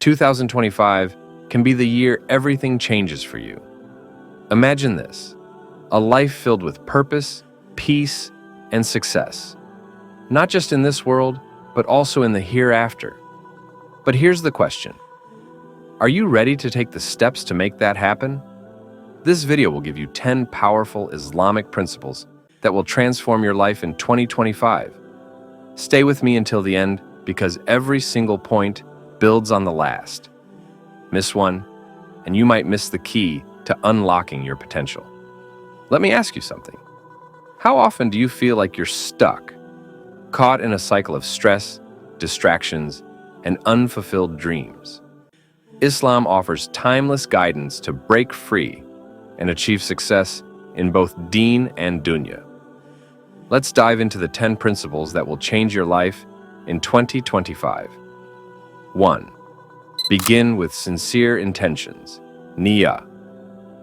2025 can be the year everything changes for you. Imagine this, a life filled with purpose, peace, and success. Not just in this world, but also in the hereafter. But here's the question. Are you ready to take the steps to make that happen? This video will give you 10 powerful Islamic principles that will transform your life in 2025. Stay with me until the end because every single point builds on the last. Miss one, and you might miss the key to unlocking your potential. Let me ask you something. How often do you feel like you're stuck, caught in a cycle of stress, distractions, and unfulfilled dreams? Islam offers timeless guidance to break free and achieve success in both Deen and Dunya. Let's dive into the 10 principles that will change your life in 2025. 1. Begin with sincere intentions. Niyyah.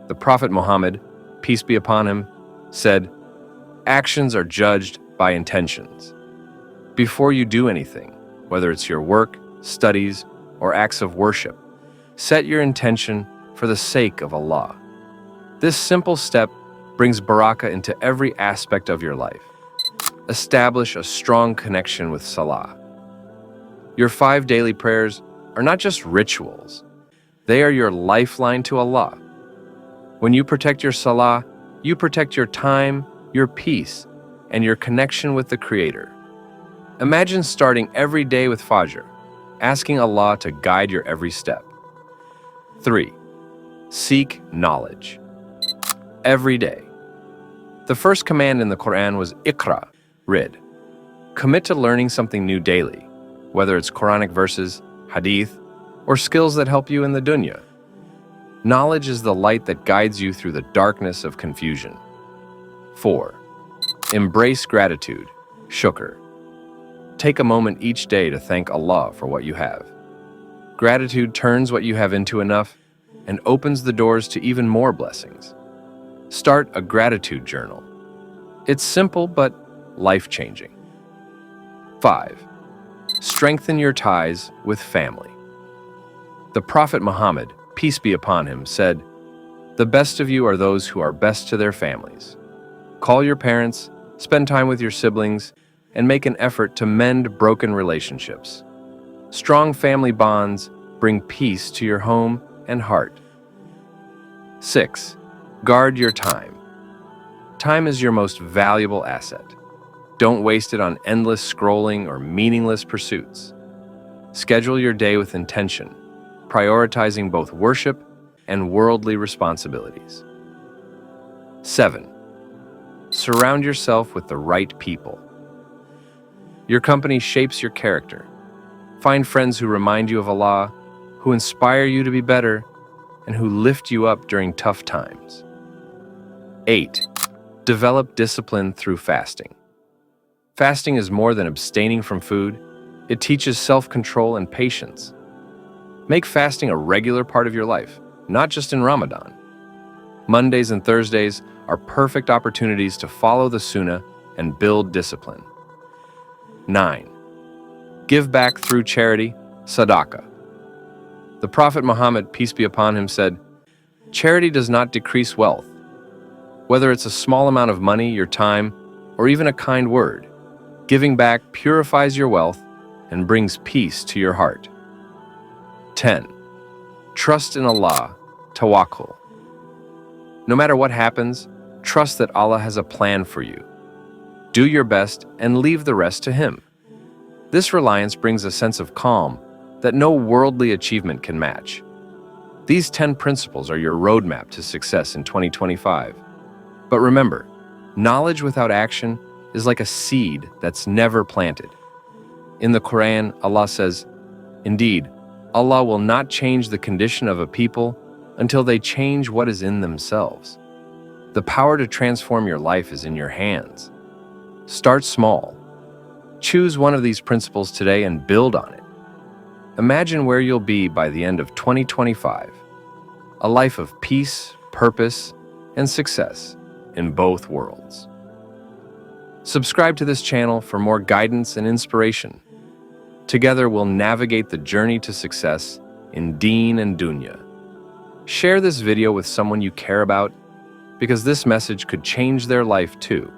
The Prophet Muhammad, peace be upon him, said, "Actions are judged by intentions." Before you do anything, whether it's your work, studies, or acts of worship, set your intention for the sake of Allah. This simple step brings barakah into every aspect of your life. Establish a strong connection with Salah. Your 5 daily prayers are not just rituals. They are your lifeline to Allah. When you protect your Salah, you protect your time, your peace, and your connection with the Creator. Imagine starting every day with Fajr, asking Allah to guide your every step. 3. Seek knowledge. Every day. The first command in the Quran was Iqra, read. Commit to learning something new daily, whether it's Quranic verses, hadith, or skills that help you in the dunya. Knowledge is the light that guides you through the darkness of confusion. 4. Embrace gratitude, Shukr. Take a moment each day to thank Allah for what you have. Gratitude turns what you have into enough and opens the doors to even more blessings. Start a gratitude journal. It's simple but life-changing. 5. Strengthen your ties with family. The Prophet Muhammad, peace be upon him, said, "The best of you are those who are best to their families." Call your parents, spend time with your siblings, and make an effort to mend broken relationships. Strong family bonds bring peace to your home and heart. 6. Guard your time. Time is your most valuable asset. Don't waste it on endless scrolling or meaningless pursuits. Schedule your day with intention, prioritizing both worship and worldly responsibilities. 7. Surround yourself with the right people. Your company shapes your character. Find friends who remind you of Allah, who inspire you to be better, and who lift you up during tough times. 8. Develop discipline through fasting. Fasting is more than abstaining from food. It teaches self-control and patience. Make fasting a regular part of your life, not just in Ramadan. Mondays and Thursdays are perfect opportunities to follow the Sunnah and build discipline. 9. Give back through charity, Sadaqah. The Prophet Muhammad, peace be upon him, said, "Charity does not decrease wealth. Whether it's a small amount of money, your time, or even a kind word, giving back purifies your wealth and brings peace to your heart." 10. Trust in Allah, Tawakkul. No matter what happens, trust that Allah has a plan for you. Do your best and leave the rest to Him. This reliance brings a sense of calm that no worldly achievement can match. These 10 principles are your roadmap to success in 2025. But remember, knowledge without action is like a seed that's never planted. In the Quran, Allah says, "Indeed, Allah will not change the condition of a people until they change what is in themselves." The power to transform your life is in your hands. Start small. Choose one of these principles today and build on it. Imagine where you'll be by the end of 2025. A life of peace, purpose, and success in both worlds. Subscribe to this channel for more guidance and inspiration. Together, we'll navigate the journey to success in Deen and Dunya. Share this video with someone you care about because this message could change their life too.